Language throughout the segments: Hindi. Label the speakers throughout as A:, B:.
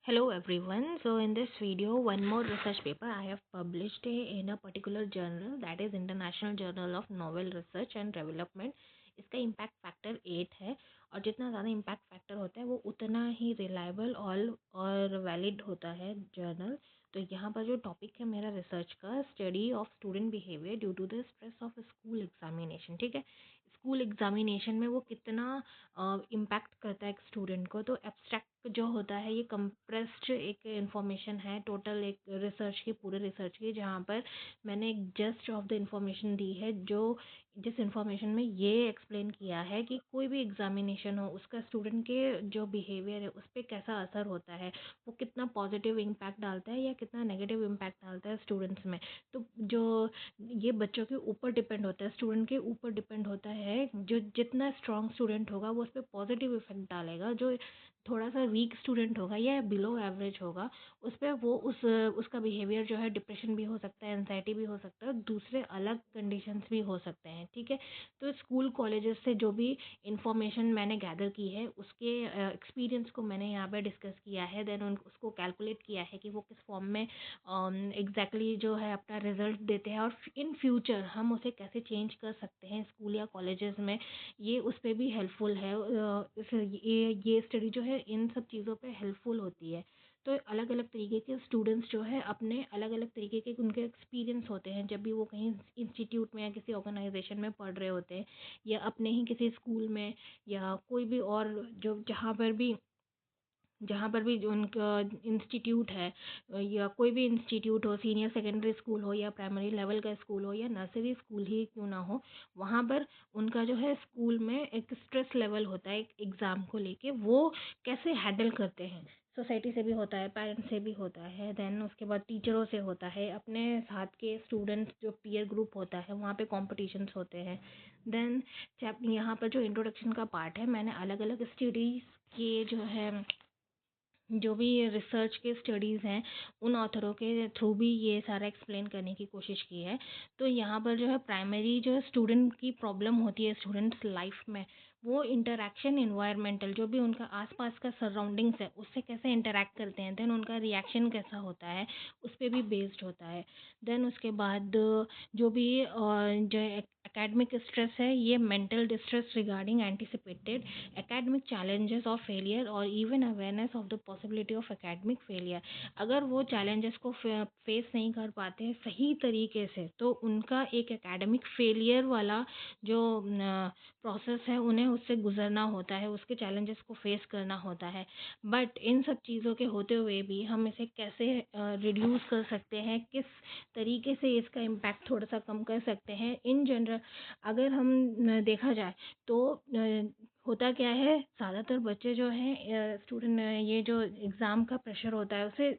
A: Hello everyone. So in this video, one more research paper I have published in a particular journal, that is International Journal of Novel Research and Development. इसका इम्पैक्ट फैक्टर 8 है और जितना ज़्यादा इम्पैक्ट फैक्टर होता है वो उतना ही रिलायबल और वैलिड होता है जर्नल। तो यहाँ पर जो टॉपिक है मेरा रिसर्च का, study of student behaviour due to the stress of school examination. ठीक है, स्कूल एग्जामिनेशन में वो कितना इम्पैक्ट करता है एक स्टूडेंट को। तो एब्स्ट्रैक्ट जो होता है ये कंप्रेस्ड एक इंफॉर्मेशन है टोटल एक रिसर्च की, पूरे रिसर्च की, जहाँ पर मैंने एक जस्ट ऑफ द इंफॉर्मेशन दी है, जो जिस इंफॉर्मेशन में ये एक्सप्लेन किया है कि कोई भी एग्जामिनेशन हो उसका स्टूडेंट के जो बिहेवियर है उस पर कैसा असर होता है, वो कितना पॉजिटिव इम्पैक्ट डालता है या कितना नेगेटिव इम्पैक्ट डालता है स्टूडेंट्स में। तो जो ये बच्चों के ऊपर डिपेंड होता है, स्टूडेंट के ऊपर डिपेंड होता है। जो जितना स्ट्रॉन्ग स्टूडेंट होगा वो उस पर पॉजिटिव इफेक्ट डालेगा, जो थोड़ा सा वीक स्टूडेंट होगा या बिलो एवरेज होगा उस पर वो उसका बिहेवियर जो है डिप्रेशन भी हो सकता है, एनजाइटी भी हो सकता है, और दूसरे अलग कंडीशंस भी हो सकते हैं। ठीक है, तो स्कूल कॉलेजेस से जो भी इंफॉर्मेशन मैंने गैदर की है उसके एक्सपीरियंस को मैंने यहाँ पे डिस्कस किया है, देन उसको कैलकुलेट किया है कि वो किस फॉर्म में एग्जैक्टली जो है अपना रिजल्ट देते हैं, और इन फ्यूचर हम उसे कैसे चेंज कर सकते हैं स्कूल या कॉलेजेस में, ये उस पर भी हेल्पफुल है। ये स्टडी जो है इन सब चीज़ों पे हेल्पफुल होती है। तो अलग अलग तरीके के स्टूडेंट्स जो है अपने अलग अलग तरीके के उनके एक्सपीरियंस होते हैं जब भी वो कहीं इंस्टीट्यूट में या किसी ऑर्गेनाइजेशन में पढ़ रहे होते हैं, या अपने ही किसी स्कूल में, या कोई भी और जो जहाँ पर भी जो उनका इंस्टीट्यूट है, या कोई भी इंस्टीट्यूट हो, सीनियर सेकेंडरी स्कूल हो या प्राइमरी लेवल का स्कूल हो या नर्सरी स्कूल ही क्यों ना हो, वहाँ पर उनका जो है स्कूल में एक स्ट्रेस लेवल होता है एक एग्ज़ाम को लेके, वो कैसे हैंडल करते हैं। सोसाइटी से भी होता है, पेरेंट्स से भी होता है, देन उसके बाद टीचरों से होता है, अपने साथ के स्टूडेंट्स जो पीयर ग्रुप होता है वहाँ पे कॉम्पिटिशन्स होते हैं। देन यहाँ पर जो इंट्रोडक्शन का पार्ट है, मैंने अलग अलग स्टडीज़ के जो है, जो भी रिसर्च के स्टडीज़ हैं, उन ऑथरों के थ्रू भी ये सारा एक्सप्लेन करने की कोशिश की है। तो यहाँ पर जो है प्राइमरी जो स्टूडेंट की प्रॉब्लम होती है स्टूडेंट्स लाइफ में, वो इंटरेक्शन इन्वायरमेंटल, जो भी उनका आसपास का सराउंडिंग्स है उससे कैसे इंटरेक्ट करते हैं, देन उनका रिएक्शन कैसा होता है, उस पर भी बेस्ड होता है। देन उसके बाद जो भी जो एकेडमिक स्ट्रेस है, ये mental distress regarding anticipated academic challenges of failure और even awareness of the possibility of academic failure. अगर वो चैलेंजेस को फेस नहीं कर पाते हैं सही तरीके से, तो उनका एक एकेडमिक फेलियर वाला जो प्रोसेस है उन्हें उससे गुजरना होता है, उसके चैलेंजेस को फेस करना होता है। बट इन सब चीज़ों के होते हुए भी हम इसे कैसे रिड्यूस कर सकते हैं, किस तरीके से इसका इम्पैक्ट थोड़ा सा कम कर सकते हैं इन जनरल, अगर हम देखा जाए तो होता क्या है, ज़्यादातर बच्चे जो हैं स्टूडेंट, ये जो एग्ज़ाम का प्रेशर होता है उसे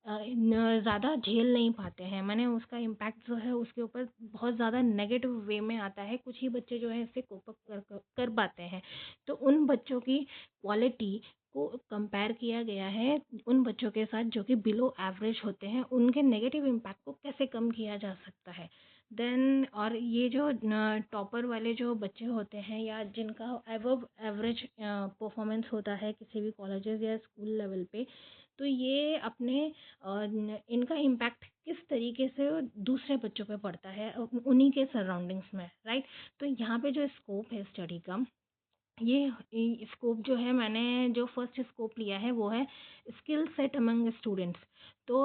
A: ज़्यादा झेल नहीं पाते हैं। मैंने उसका इम्पैक्ट जो है उसके ऊपर बहुत ज़्यादा नेगेटिव वे में आता है। कुछ ही बच्चे जो है इससे कोप अप कर पाते हैं। तो उन बच्चों की क्वालिटी को कंपेयर किया गया है उन बच्चों के साथ जो कि बिलो एवरेज होते हैं, उनके नेगेटिव इम्पैक्ट को कैसे कम किया जा सकता है। देन और ये जो टॉपर वाले जो बच्चे होते हैं या जिनका अबव एवरेज परफॉर्मेंस होता है किसी भी कॉलेजेस या स्कूल लेवल पे, तो ये अपने इनका इम्पैक्ट किस तरीके से दूसरे बच्चों पे पड़ता है उन्हीं के सराउंडिंग्स में, राइट। तो यहाँ पे जो स्कोप है स्टडी का, ये स्कोप जो है, मैंने जो फर्स्ट स्कोप लिया है वो है स्किल सेट अमंग स्टूडेंट्स। तो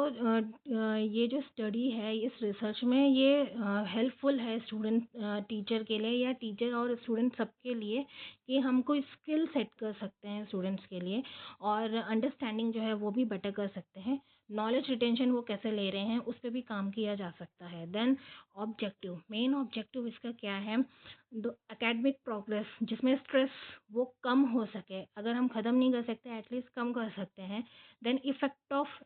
A: ये जो स्टडी है इस रिसर्च में ये हेल्पफुल है स्टूडेंट टीचर के लिए या टीचर और स्टूडेंट सबके लिए, कि हम कोई स्किल सेट कर सकते हैं स्टूडेंट्स के लिए, और अंडरस्टैंडिंग जो है वो भी बेटर कर सकते हैं। नॉलेज रिटेंशन वो कैसे ले रहे हैं उस पर भी काम किया जा सकता है। देन ऑब्जेक्टिव, मेन ऑब्जेक्टिव इसका क्या है, दो एकेडमिक प्रोग्रेस जिसमें स्ट्रेस वो कम हो सके, अगर हम ख़त्म नहीं कर सकते एटलीस्ट कम कर सकते हैं। देन इफ़ेक्ट ऑफ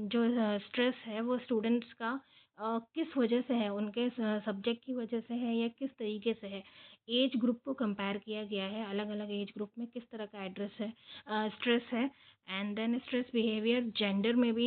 A: जो स्ट्रेस है वो स्टूडेंट्स का किस वजह से है, उनके सब्जेक्ट की वजह से है या किस तरीके से है, एज ग्रुप को कंपेयर किया गया है, अलग अलग एज ग्रुप में किस तरह का एड्रेस है स्ट्रेस है। And then stress behaviour gender में भी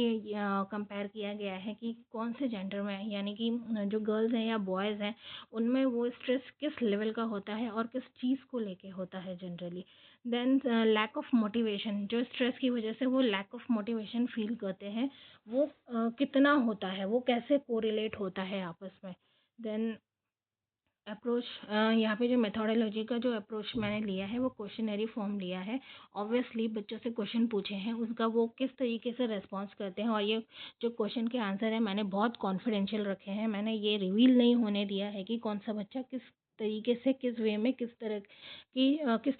A: कंपेयर किया गया है कि कौन से जेंडर में है, यानी कि जो गर्ल्स हैं या बॉयज़ हैं उनमें वो स्ट्रेस किस लेवल का होता है और किस चीज़ को लेके होता है generally. Then lack of motivation, जो स्ट्रेस की वजह से वो लैक ऑफ मोटिवेशन फील करते हैं, वो कितना होता है, वो कैसे कोरिलेट होता है आपस में। देन अप्रोच, यहाँ पे जो मेथोडोलॉजी का जो अप्रोच मैंने लिया है वो क्वेश्चनरी फॉर्म लिया है। ऑब्वियसली बच्चों से क्वेश्चन पूछे हैं, उसका वो किस तरीके से रेस्पॉन्स करते हैं, और ये जो क्वेश्चन के आंसर है मैंने बहुत कॉन्फिडेंशियल रखे हैं। मैंने ये रिवील नहीं होने दिया है कि कौन सा बच्चा किस तरीके से, किस वे में, किस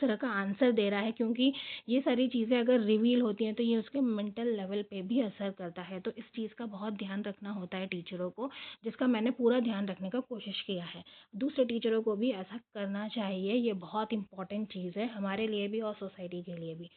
A: तरह का आंसर दे रहा है, क्योंकि ये सारी चीज़ें अगर रिवील होती हैं तो ये उसके मेंटल लेवल पे भी असर करता है। तो इस चीज़ का बहुत ध्यान रखना होता है टीचरों को, जिसका मैंने पूरा ध्यान रखने का कोशिश किया है। दूसरे टीचरों को भी ऐसा करना चाहिए, ये बहुत इंपॉर्टेंट चीज़ है हमारे लिए भी और सोसाइटी के लिए भी।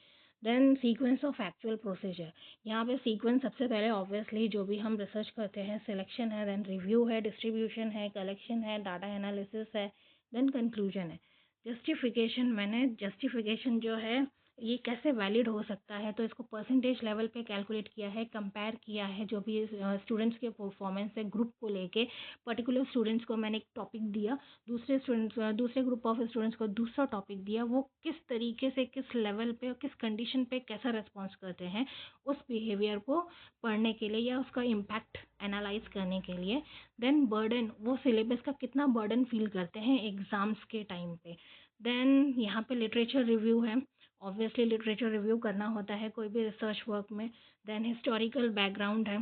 A: Then sequence of actual procedure, यहाँ पे सीक्वेंस सबसे पहले ऑब्वियसली जो भी हम रिसर्च करते हैं, सिलेक्शन है, देन रिव्यू है, डिस्ट्रीब्यूशन है, कलेक्शन है, डाटा एनालिसिस है, देन कंक्लूजन है। जस्टिफिकेशन, मैंने जस्टिफिकेशन जो है ये कैसे वैलिड हो सकता है तो इसको परसेंटेज लेवल पे कैलकुलेट किया है, कंपेयर किया है जो भी स्टूडेंट्स के परफॉर्मेंस है ग्रुप को लेके। पर्टिकुलर स्टूडेंट्स को मैंने एक टॉपिक दिया, दूसरे ग्रुप ऑफ स्टूडेंट्स को दूसरा टॉपिक दिया, वो किस तरीके से, किस लेवल पे और किस कंडीशन पे कैसा रिस्पॉन्स करते हैं उस बिहेवियर को पढ़ने के लिए या उसका इम्पैक्ट एनालाइज करने के लिए। देन बर्डन, वो सिलेबस का कितना बर्डन फील करते हैं एग्ज़ाम्स के टाइम पे। देन यहाँ पे लिटरेचर रिव्यू है, ऑब्वियसली लिटरेचर रिव्यू करना होता है कोई भी रिसर्च वर्क में। देन हिस्टोरिकल बैकग्राउंड है,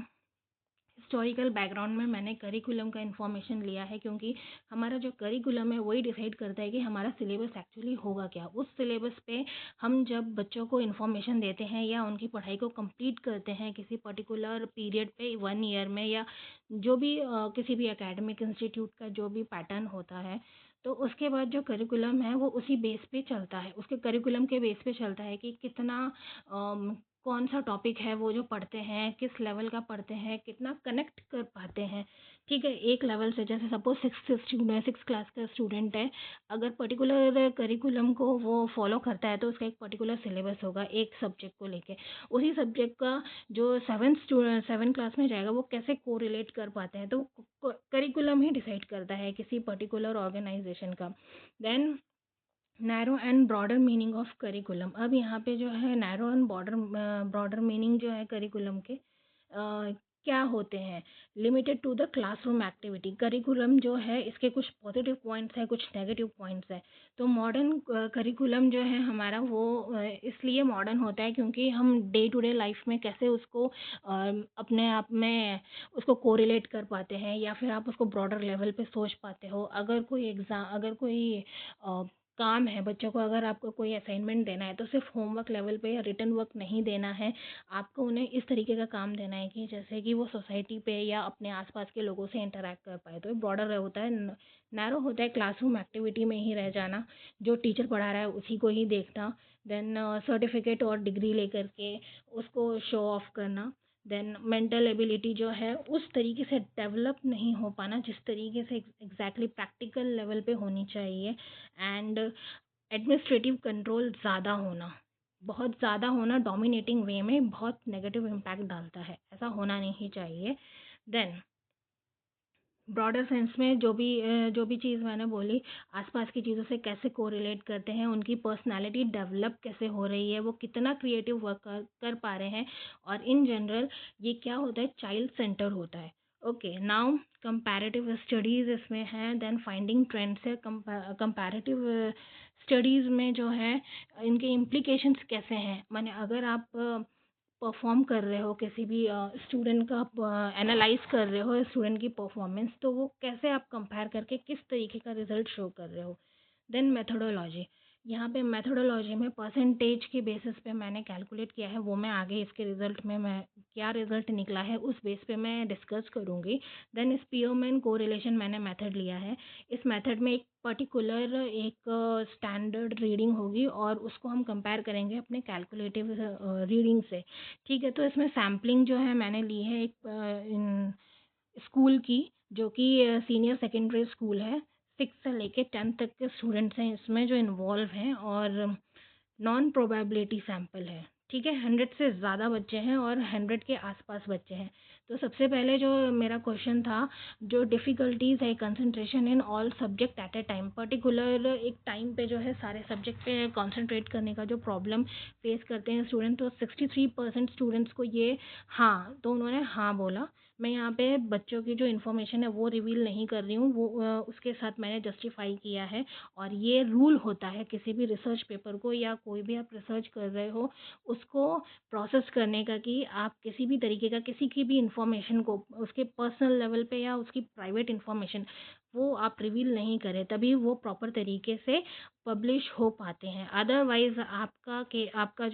A: हिस्टोरिकल बैकग्राउंड में मैंने करिकुलम का इन्फॉर्मेशन लिया है, क्योंकि हमारा जो करिकुलम है वही डिसाइड करता है कि हमारा सिलेबस एक्चुअली होगा क्या। उस सिलेबस पे हम जब बच्चों को इन्फॉर्मेशन देते हैं या उनकी पढ़ाई को कंप्लीट करते हैं किसी पर्टिकुलर पीरियड पे 1 ईयर में, या जो भी किसी भी एकेडमिक इंस्टीट्यूट का जो भी पैटर्न होता है, तो उसके बाद जो करिकुलम है वो उसी बेस पे चलता है, उसके करिकुलम के बेस पे चलता है कि कितना कौन सा टॉपिक है वो जो पढ़ते हैं, किस लेवल का पढ़ते हैं, कितना कनेक्ट कर पाते हैं। ठीक है, एक लेवल से, जैसे सपोज सिक्स क्लास का स्टूडेंट है, अगर पर्टिकुलर करिकुलम को वो फॉलो करता है तो उसका एक पर्टिकुलर सिलेबस होगा एक सब्जेक्ट को लेके। उसी सब्जेक्ट का जो सेवन क्लास में जाएगा वो कैसे कोरिलेट कर पाते हैं, तो करिकुलम ही डिसाइड करता है किसी पर्टिकुलर ऑर्गेनाइजेशन का। Then narrow and broader meaning of curriculum, अब यहाँ पे जो है नैरो एंड ब्रॉडर मीनिंग जो है करिकुलम के क्या होते हैं। Limited to the classroom activity, curriculum जो है इसके कुछ पॉजिटिव पॉइंट्स हैं, कुछ नेगेटिव पॉइंट्स हैं। तो मॉडर्न करिकुलम जो है हमारा वो इसलिए मॉडर्न होता है क्योंकि हम डे टू डे लाइफ में कैसे उसको अपने आप में उसको कोरिलेट कर पाते हैं, या फिर आप उसको ब्रॉडर लेवल पे सोच पाते हो। अगर कोई काम है बच्चों को, अगर आपको कोई असाइनमेंट देना है तो सिर्फ होमवर्क लेवल पे या रिटन वर्क नहीं देना है, आपको उन्हें इस तरीके का काम देना है कि जैसे कि वो सोसाइटी पे या अपने आसपास के लोगों से इंटरेक्ट कर पाए। तो ब्रॉडर होता है, नैरो होता है क्लासरूम एक्टिविटी में ही रह जाना, जो टीचर पढ़ा रहा है उसी को ही देखना। देन सर्टिफिकेट और डिग्री लेकर के उसको शो ऑफ करना। देन मेंटल एबिलिटी जो है उस तरीके से डेवलप नहीं हो पाना जिस तरीके से एग्जैक्टली प्रैक्टिकल लेवल पे होनी चाहिए। एंड एडमिनिस्ट्रेटिव कंट्रोल ज़्यादा होना, बहुत ज़्यादा होना डोमिनेटिंग वे में बहुत नेगेटिव इम्पैक्ट डालता है, ऐसा होना नहीं चाहिए। देन ब्रॉडर सेंस में जो भी चीज़ मैंने बोली, आसपास की चीज़ों से कैसे कोरिलेट करते हैं, उनकी पर्सनालिटी डेवलप कैसे हो रही है, वो कितना क्रिएटिव वर्क कर पा रहे हैं, और इन जनरल ये क्या होता है, चाइल्ड सेंटर होता है। ओके, नाउ कंपैरेटिव स्टडीज़ इसमें है, देन फाइंडिंग ट्रेंड्स है। कंपैरेटिव स्टडीज़ में जो है इनके इम्प्लीकेशंस कैसे हैं, माने अगर आप परफॉर्म कर रहे हो किसी भी स्टूडेंट का, एनालाइज कर रहे हो स्टूडेंट की परफॉर्मेंस, तो वो कैसे आप कंपेयर करके किस तरीके का रिजल्ट शो कर रहे हो। देन मेथोडोलॉजी, यहाँ पे मेथोडोलॉजी में परसेंटेज के बेसिस पे मैंने कैलकुलेट किया है, वो मैं आगे इसके रिजल्ट में मैं क्या रिजल्ट निकला है उस बेस पे मैं डिस्कस करूँगी। देन स्पीयरमैन कोरिलेशन मैंने मेथड लिया है, इस मेथड में एक पर्टिकुलर एक स्टैंडर्ड रीडिंग होगी और उसको हम कंपेयर करेंगे अपने कैलकुलेटिव रीडिंग से। ठीक है, तो इसमें सैम्पलिंग जो है मैंने ली है एक इन स्कूल की, जो कि सीनियर सेकेंडरी स्कूल है, 6 से लेके 10 तक के स्टूडेंट्स हैं इसमें जो इन्वॉल्व हैं, और नॉन प्रोबेबिलिटी सैंपल है, ठीक है। 100 से ज़्यादा बच्चे हैं और 100 के आसपास बच्चे हैं। तो सबसे पहले जो मेरा क्वेश्चन था, जो डिफ़िकल्टीज़ है concentration in all subject at A time, particular एक टाइम पे जो है सारे सब्जेक्ट पे कंसंट्रेट करने का जो प्रॉब्लम फेस करते हैं स्टूडेंट, तो 63% स्टूडेंट्स को ये हाँ, तो उन्होंने हाँ बोला। मैं यहाँ पे बच्चों की जो इन्फॉर्मेशन है वो रिवील नहीं कर रही हूँ, वो उसके साथ मैंने जस्टिफाई किया है। और ये रूल होता है किसी भी रिसर्च पेपर को या कोई भी आप रिसर्च कर रहे हो उसको प्रोसेस करने का, कि आप किसी भी तरीके का किसी की भी इंफॉर्मेशन को उसके पर्सनल लेवल पे या उसकी प्राइवेट इंफॉर्मेशन वो आप रिवील नहीं करें, तभी वो प्रॉपर तरीके से पब्लिश हो पाते हैं। अदरवाइज आपका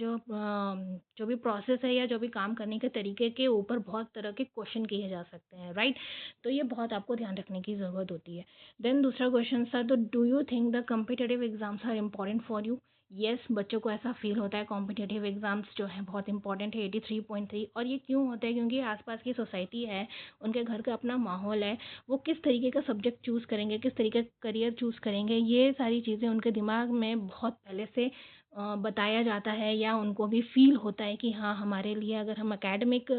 A: जो भी प्रोसेस है या जो भी काम करने के तरीके के ऊपर बहुत तरह के क्वेश्चन किए जा सकते हैं, राइट। तो ये बहुत आपको ध्यान रखने की ज़रूरत होती है। देन दूसरा क्वेश्चन था, तो do you think the competitive exams are important for you? Yes, बच्चों को ऐसा फील होता है कॉम्पिटिटिव एग्जाम्स जो है बहुत इंपॉर्टेंट है, 83.3। और ये क्यों होता है? क्योंकि आसपास की सोसाइटी है, उनके घर का अपना माहौल है, वो किस तरीके का सब्जेक्ट चूज़ करेंगे, किस तरीके का करियर चूज़ करेंगे, ये सारी चीज़ें उनके दिमाग में बहुत पहले से बताया जाता है, या उनको भी फील होता है कि हाँ, हमारे लिए अगर हम एकेडमिक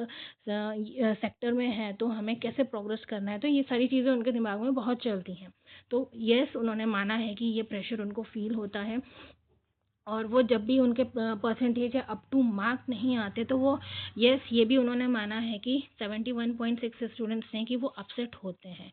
A: सेक्टर में हैं तो हमें कैसे प्रोग्रेस करना है। तो ये सारी चीज़ें उनके दिमाग में बहुत चलती हैं। तो येस, उन्होंने माना है कि ये प्रेशर उनको फील होता है, और वो जब भी उनके परसेंटेज या अप टू मार्क नहीं आते तो वो येस, ये भी उन्होंने माना है कि 71.6 स्टूडेंट्स हैं कि वो अपसेट होते हैं।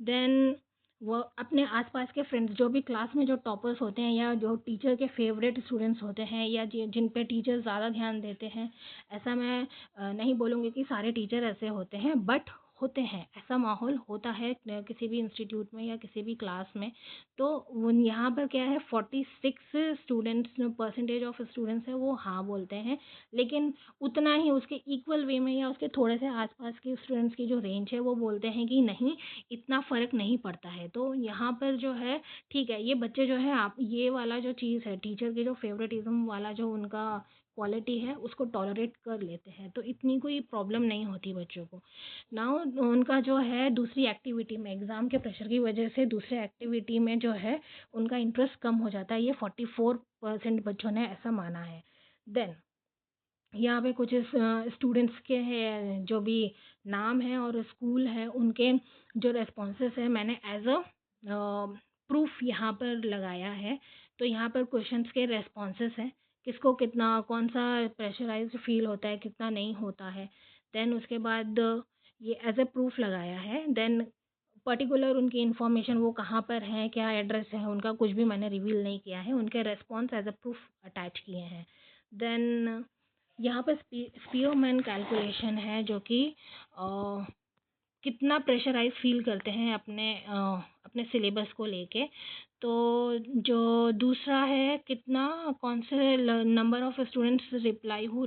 A: देन वो अपने आसपास के फ्रेंड्स, जो भी क्लास में जो टॉपर्स होते हैं या जो टीचर के फेवरेट स्टूडेंट्स होते हैं या जिन पे टीचर ज़्यादा ध्यान देते हैं, ऐसा मैं नहीं बोलूँगी कि सारे टीचर ऐसे होते हैं, बट होते हैं, ऐसा माहौल होता है किसी भी इंस्टीट्यूट में या किसी भी क्लास में। तो यहाँ पर क्या है, 46 स्टूडेंट्स परसेंटेज ऑफ स्टूडेंट्स है वो हाँ बोलते हैं, लेकिन उतना ही उसके इक्वल वे में या उसके थोड़े से आसपास के स्टूडेंट्स की जो रेंज है वो बोलते हैं कि नहीं, इतना फ़र्क नहीं पड़ता है। तो यहाँ पर जो है, ठीक है, ये बच्चे जो है, आप ये वाला जो चीज़ है टीचर की जो फेवरेटिज्म वाला जो उनका क्वालिटी है उसको टॉलरेट कर लेते हैं, तो इतनी कोई प्रॉब्लम नहीं होती बच्चों को। नाउ उनका जो है दूसरी एक्टिविटी में एग्ज़ाम के प्रेशर की वजह से दूसरे एक्टिविटी में जो है उनका इंटरेस्ट कम हो जाता है, ये 44% बच्चों ने ऐसा माना है। देन यहाँ पे कुछ स्टूडेंट्स के हैं जो भी नाम है और स्कूल है, उनके जो रेस्पॉन्सेस है मैंने एज अ प्रूफ यहाँ पर लगाया है। तो यहाँ पर क्वेश्चंस के रेस्पॉन्सेस हैं, किसको कितना कौन सा प्रेशराइज्ड फील होता है, कितना नहीं होता है। देन उसके बाद ये एज ए प्रूफ लगाया है। देन पर्टिकुलर उनकी इन्फॉर्मेशन वो कहाँ पर हैं, क्या एड्रेस है उनका, कुछ भी मैंने रिवील नहीं किया है, उनके response as a proof attach किए हैं। देन यहाँ पर स्पीयरमैन कैलकुलेशन है, जो कि कितना प्रेशराइज फील करते हैं अपने सिलेबस को लेके। तो जो दूसरा है, कितना कौन से number of students reply who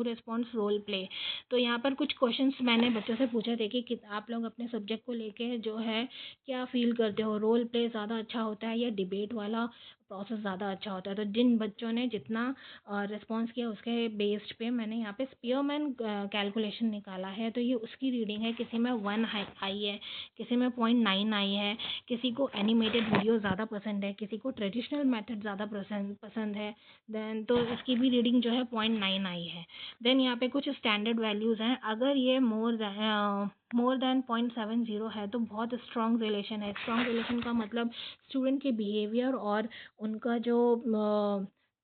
A: responds role play. तो यहाँ पर कुछ क्वेश्चंस मैंने बच्चों से पूछे थे कि आप लोग अपने सब्जेक्ट को लेके जो है क्या फील करते हो, रोल प्ले ज़्यादा अच्छा होता है या डिबेट वाला प्रोसेस ज़्यादा अच्छा होता है। तो जिन बच्चों ने जितना रिस्पॉन्स किया उसके बेस्ड पे मैंने यहाँ पे स्पीयरमैन कैलकुलेशन निकाला है। तो ये उसकी रीडिंग है, किसी में 1 आई है, किसी में 0.9 आई है, किसी को एनिमेटेड वीडियो ज़्यादा पसंद है, किसी को ट्रेडिशनल मेथड ज़्यादा पसंद है। देन तो इसकी भी रीडिंग जो है 0.9 आई है। देन यहाँ पे कुछ स्टैंडर्ड वैल्यूज़ हैं, अगर ये मोर देन 0.70 है तो बहुत स्ट्रॉन्ग रिलेशन है। स्ट्रॉन्ग रिलेशन का मतलब स्टूडेंट के बिहेवियर और उनका जो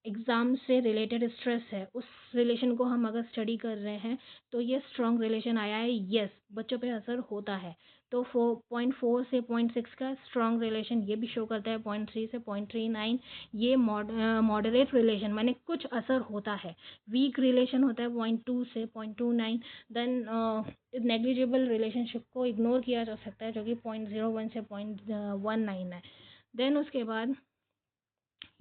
A: एग्ज़ाम से रिलेटेड स्ट्रेस है, उस रिलेशन को हम अगर स्टडी कर रहे हैं तो ये स्ट्रॉन्ग रिलेशन आया है। येस, बच्चों पे असर होता है। तो 0.4 से 0.6 का स्ट्रॉन्ग रिलेशन ये भी शो करता है, 0.3 से 0.39 ये मॉडरेट रिलेशन माने कुछ असर होता है। वीक रिलेशन होता है 0.2 से 0.29। देन नेग्लिजिबल रिलेशनशिप को इग्नोर किया जा सकता है, जो कि 0.01 से 0.19 है। देन उसके बाद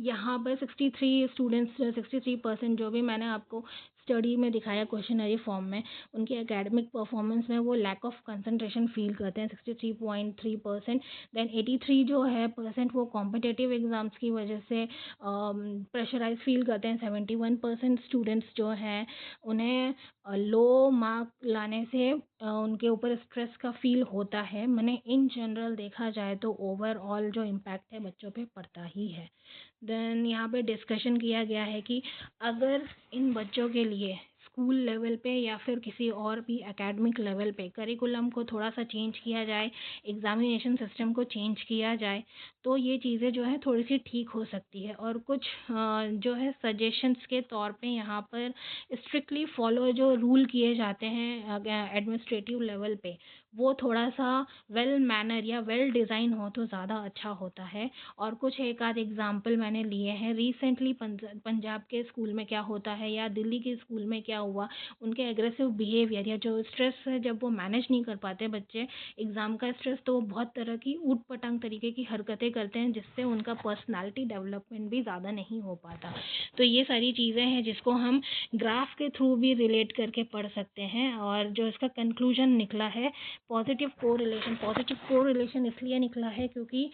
A: यहाँ पर 63 स्टूडेंट्स 63% जो भी मैंने आपको स्टडी में दिखाया क्वेश्चनरी फॉर्म में, उनके एकेडमिक परफॉर्मेंस में वो लैक ऑफ कंसंट्रेशन फील करते हैं 63.3%। देन 83 जो है परसेंट वो कॉम्पिटिटिव एग्ज़ाम्स की वजह से प्रेशराइज फील करते हैं। 71% स्टूडेंट्स जो हैं उन्हें लो मार्क लाने से उनके ऊपर स्ट्रेस का फील होता है। मैंने इन जनरल देखा जाए तो ओवरऑल जो इम्पैक्ट है बच्चों पे पड़ता ही है। देन यहाँ पे डिस्कशन किया गया है कि अगर इन बच्चों के लिए स्कूल लेवल पे या फिर किसी और भी एकेडमिक लेवल पे करिकुलम को थोड़ा सा चेंज किया जाए, एग्जामिनेशन सिस्टम को चेंज किया जाए, तो ये चीज़ें जो है थोड़ी सी ठीक हो सकती है। और कुछ जो है सजेशंस के तौर पे यहाँ पर स्ट्रिक्टली फॉलो जो रूल किए जाते हैं एडमिनिस्ट्रेटिव लेवल पे, वो थोड़ा सा वेल मैनर या वेल डिज़ाइन हो तो ज़्यादा अच्छा होता है। और कुछ एक आध एग्जाम्पल मैंने लिए हैं रिसेंटली। पंजाब के स्कूल में क्या होता है या दिल्ली के स्कूल में क्या हुआ, उनके एग्रेसिव बिहेवियर या जो स्ट्रेस है जब वो मैनेज नहीं कर पाते बच्चे एग्ज़ाम का स्ट्रेस, तो वो बहुत तरह की ऊट पटांग तरीके की हरकतें करते हैं जिससे उनका पर्सनालिटी डेवलपमेंट भी ज़्यादा नहीं हो पाता। तो ये सारी चीज़ें हैं जिसको हम ग्राफ के थ्रू भी रिलेट करके पढ़ सकते हैं। और जो इसका कंक्लूजन निकला है पॉजिटिव कोरिलेशन इसलिए निकला है क्योंकि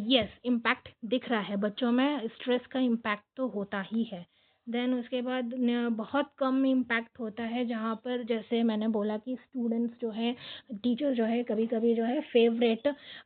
A: यस इम्पैक्ट दिख रहा है बच्चों में, स्ट्रेस का इम्पैक्ट तो होता ही है। देन उसके बाद बहुत कम इम्पैक्ट होता है जहाँ पर जैसे मैंने बोला कि स्टूडेंट्स जो है, टीचर जो है कभी कभी जो है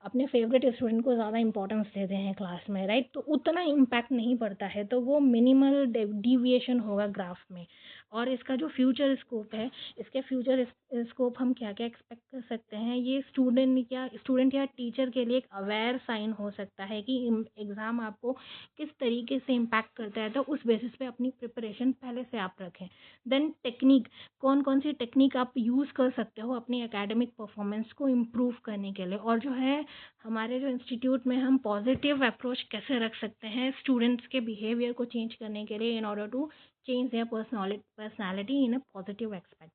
A: अपने फेवरेट स्टूडेंट को ज़्यादा इंपॉर्टेंस देते हैं क्लास में, राइट। तो उतना इम्पैक्ट नहीं पड़ता है, तो वो मिनिमल डिविएशन होगा ग्राफ में। और इसका जो फ्यूचर स्कोप है, इसके फ्यूचर स्कोप हम क्या क्या एक्सपेक्ट कर सकते हैं, ये स्टूडेंट या टीचर के लिए एक अवेयर साइन हो सकता है कि एग्ज़ाम आपको किस तरीके से इम्पैक्ट करता है, तो उस बेसिस पे अपनी प्रिपरेशन पहले से आप रखें। देन टेक्निक, कौन कौन सी टेक्निक आप यूज़ कर सकते हो अपनी एकेडमिक परफॉर्मेंस को इम्प्रूव करने के लिए। और जो है हमारे जो इंस्टीट्यूट में हम पॉजिटिव अप्रोच कैसे रख सकते हैं स्टूडेंट्स के बिहेवियर को चेंज करने के लिए in order to change their personality in a positive aspect.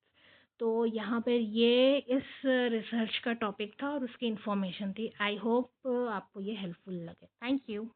A: तो यहाँ पर ये इस रिसर्च का टॉपिक था और उसकी इन्फॉर्मेशन थी। आई होप आपको ये हेल्पफुल लगे। Thank you.